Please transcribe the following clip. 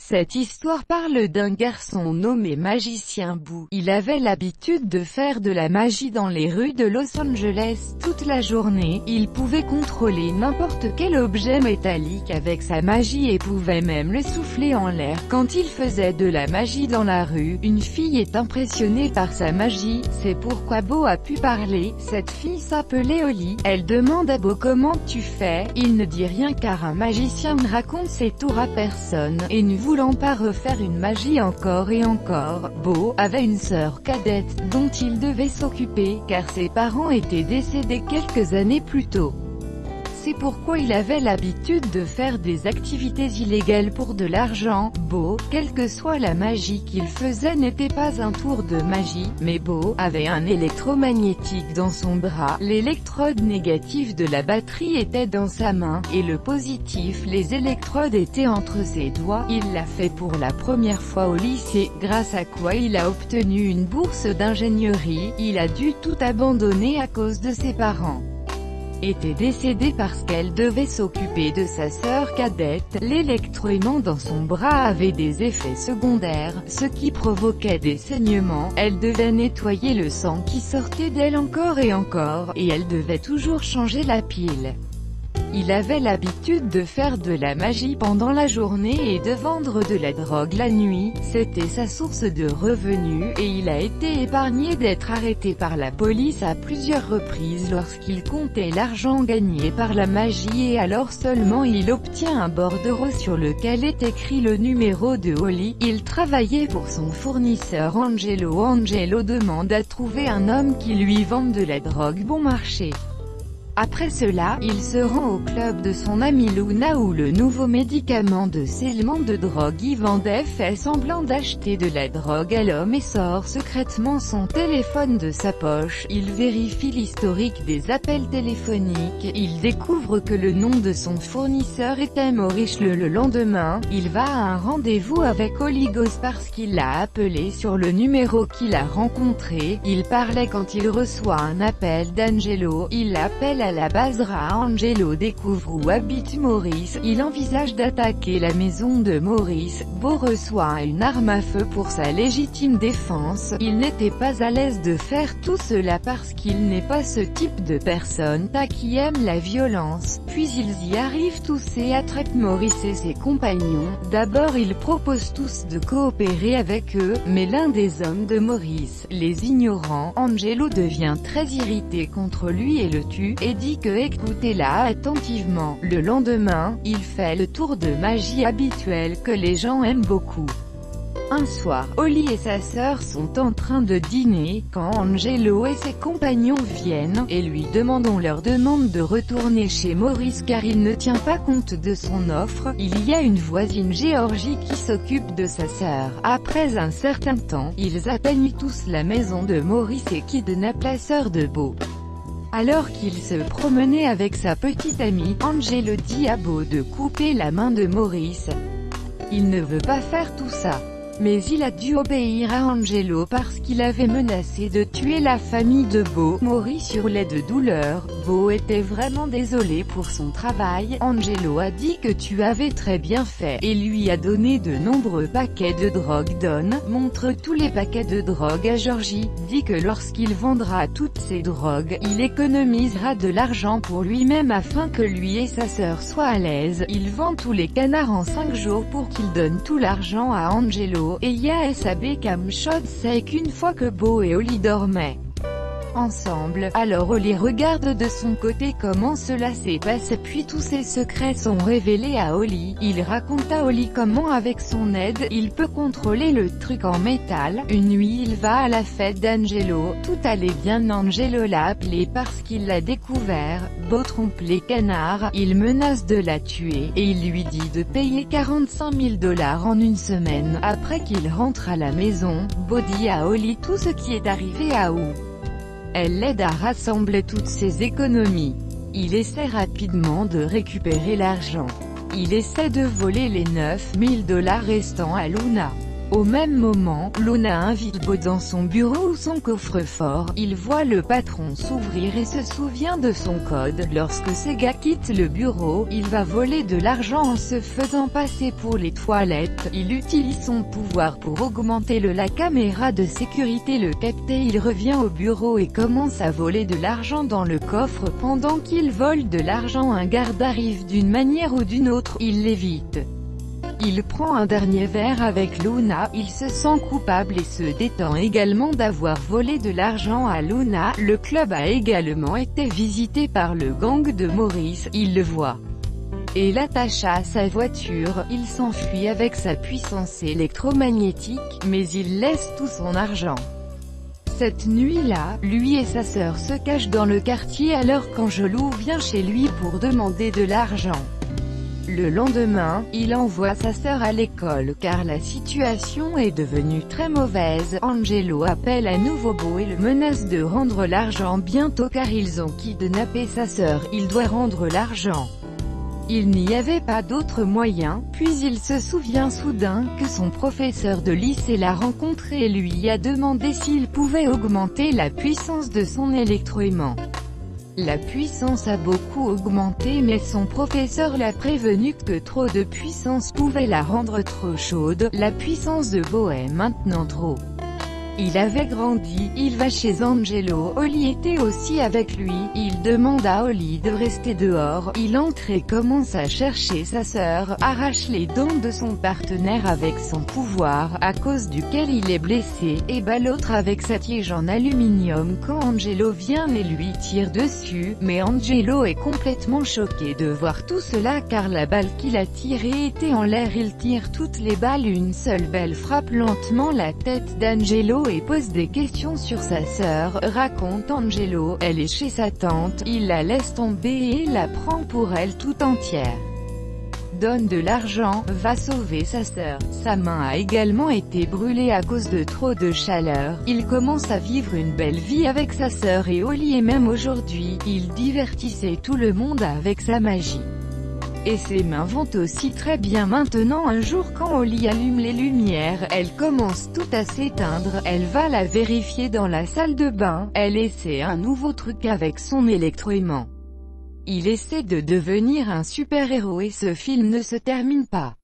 Cette histoire parle d'un garçon nommé Magicien Boo. Il avait l'habitude de faire de la magie dans les rues de Los Angeles toute la journée. Il pouvait contrôler n'importe quel objet métallique avec sa magie et pouvait même le souffler en l'air. Quand il faisait de la magie dans la rue, une fille est impressionnée par sa magie. C'est pourquoi Boo a pu parler. Cette fille s'appelait Holly. Elle demande à Boo comment tu fais. Il ne dit rien car un magicien ne raconte ses tours à personne, et ne voulant pas refaire une magie encore et encore, Boo avait une sœur cadette, dont il devait s'occuper, car ses parents étaient décédés quelques années plus tôt. C'est pourquoi il avait l'habitude de faire des activités illégales pour de l'argent. Boo, quelle que soit la magie qu'il faisait, n'était pas un tour de magie, mais Boo avait un électromagnétique dans son bras. L'électrode négative de la batterie était dans sa main, et le positif, les électrodes étaient entre ses doigts. Il l'a fait pour la première fois au lycée, grâce à quoi il a obtenu une bourse d'ingénierie. Il a dû tout abandonner à cause de ses parents était décédée parce qu'elle devait s'occuper de sa sœur cadette. L'électroaimant dans son bras avait des effets secondaires, ce qui provoquait des saignements. Elle devait nettoyer le sang qui sortait d'elle encore et encore, et elle devait toujours changer la pile. Il avait l'habitude de faire de la magie pendant la journée et de vendre de la drogue la nuit. C'était sa source de revenus, et il a été épargné d'être arrêté par la police à plusieurs reprises lorsqu'il comptait l'argent gagné par la magie, et alors seulement il obtient un bordereau sur lequel est écrit le numéro de Holly. Il travaillait pour son fournisseur Angelo. Angelo demande à trouver un homme qui lui vende de la drogue bon marché. Après cela, il se rend au club de son amie Luna où le nouveau médicament de scellement de drogue y vendait, fait semblant d'acheter de la drogue à l'homme et sort secrètement son téléphone de sa poche. Il vérifie l'historique des appels téléphoniques. Il découvre que le nom de son fournisseur était Maurice. Le lendemain, il va à un rendez-vous avec Holly Ghost parce qu'il l'a appelé sur le numéro qu'il a rencontré. Il parlait quand il reçoit un appel d'Angelo. Il l'appelle à la base. Angelo découvre où habite Maurice. Il envisage d'attaquer la maison de Maurice. Boo reçoit une arme à feu pour sa légitime défense. Il n'était pas à l'aise de faire tout cela parce qu'il n'est pas ce type de personne qui aime la violence. Puis ils y arrivent tous et attrapent Maurice et ses compagnons. D'abord ils proposent tous de coopérer avec eux, mais l'un des hommes de Maurice, les ignorant, Angelo devient très irrité contre lui et le tue, et dit que écoutez-la attentivement. Le lendemain, il fait le tour de magie habituel que les gens aiment beaucoup. Un soir, Holly et sa sœur sont en train de dîner, quand Angelo et ses compagnons viennent, et lui leur demande de retourner chez Maurice car il ne tient pas compte de son offre. Il y a une voisine Géorgie qui s'occupe de sa sœur. Après un certain temps, ils atteignent tous la maison de Maurice et kidnappent la sœur de Boo. Alors qu'il se promenait avec sa petite amie, Angelo dit à Boo de couper la main de Maurice. Il ne veut pas faire tout ça. Mais il a dû obéir à Angelo parce qu'il avait menacé de tuer la famille de Boo. Maurice hurlait de douleur. Boo était vraiment désolé pour son travail. Angelo a dit que tu avais très bien fait, et lui a donné de nombreux paquets de drogue. Montre tous les paquets de drogue à Georgie. Dit que lorsqu'il vendra toutes ces drogues, il économisera de l'argent pour lui-même afin que lui et sa sœur soient à l'aise. Il vend tous les canards en 5 jours pour qu'il donne tout l'argent à Angelo. Et Yasab Kamshod sait qu'une fois que Boo et Holly dormaient ensemble, alors Holly regarde de son côté comment cela s'est passé, puis tous ses secrets sont révélés à Holly. Il raconte à Holly comment avec son aide, il peut contrôler le truc en métal. Une nuit il va à la fête d'Angelo, tout allait bien. Angelo l'a appelé parce qu'il l'a découvert. Boo trompe les canards, il menace de la tuer, et il lui dit de payer 45 000 $ en une semaine. Après qu'il rentre à la maison, Boo dit à Holly tout ce qui est arrivé à Boo. Elle l'aide à rassembler toutes ses économies. Il essaie rapidement de récupérer l'argent. Il essaie de voler les 9 000 $ restants à Luna. Au même moment, Luna invite Bo dans son bureau ou son coffre-fort. Il voit le patron s'ouvrir et se souvient de son code. Lorsque Sega quitte le bureau, il va voler de l'argent en se faisant passer pour les toilettes. Il utilise son pouvoir pour augmenter la caméra de sécurité le capter. Il revient au bureau et commence à voler de l'argent dans le coffre. Pendant qu'il vole de l'argent, un garde arrive d'une manière ou d'une autre. Il l'évite. Il prend un dernier verre avec Luna, il se sent coupable et se détend également d'avoir volé de l'argent à Luna. Le club a également été visité par le gang de Maurice, il le voit et l'attache à sa voiture. Il s'enfuit avec sa puissance électromagnétique, mais il laisse tout son argent. Cette nuit-là, lui et sa sœur se cachent dans le quartier alors qu'Angelo vient chez lui pour demander de l'argent. Le lendemain, il envoie sa sœur à l'école car la situation est devenue très mauvaise. Angelo appelle à nouveau Bo et le menace de rendre l'argent bientôt car ils ont kidnappé sa sœur. Il doit rendre l'argent. Il n'y avait pas d'autre moyen, puis il se souvient soudain que son professeur de lycée l'a rencontré et lui a demandé s'il pouvait augmenter la puissance de son électroaimant. La puissance a beaucoup augmenté mais son professeur l'a prévenu que trop de puissance pouvait la rendre trop chaude. La puissance de Bo est maintenant trop. Il avait grandi, il va chez Angelo, Holly était aussi avec lui, il demande à Holly de rester dehors, il entre et commence à chercher sa sœur, arrache les dents de son partenaire avec son pouvoir, à cause duquel il est blessé, et bat l'autre avec sa tige en aluminium quand Angelo vient et lui tire dessus, mais Angelo est complètement choqué de voir tout cela car la balle qu'il a tirée était en l'air. Il tire toutes les balles, une seule balle frappe lentement la tête d'Angelo et pose des questions sur sa sœur, raconte Angelo. Elle est chez sa tante, il la laisse tomber et la prend pour elle tout entière. Donne de l'argent, va sauver sa sœur. Sa main a également été brûlée à cause de trop de chaleur. Il commence à vivre une belle vie avec sa sœur et Holly et même aujourd'hui, il divertissait tout le monde avec sa magie. Et ses mains vont aussi très bien maintenant. Un jour quand Holly allume les lumières, elle commence tout à s'éteindre, elle va la vérifier dans la salle de bain, elle essaie un nouveau truc avec son électroaimant. Il essaie de devenir un super-héros et ce film ne se termine pas.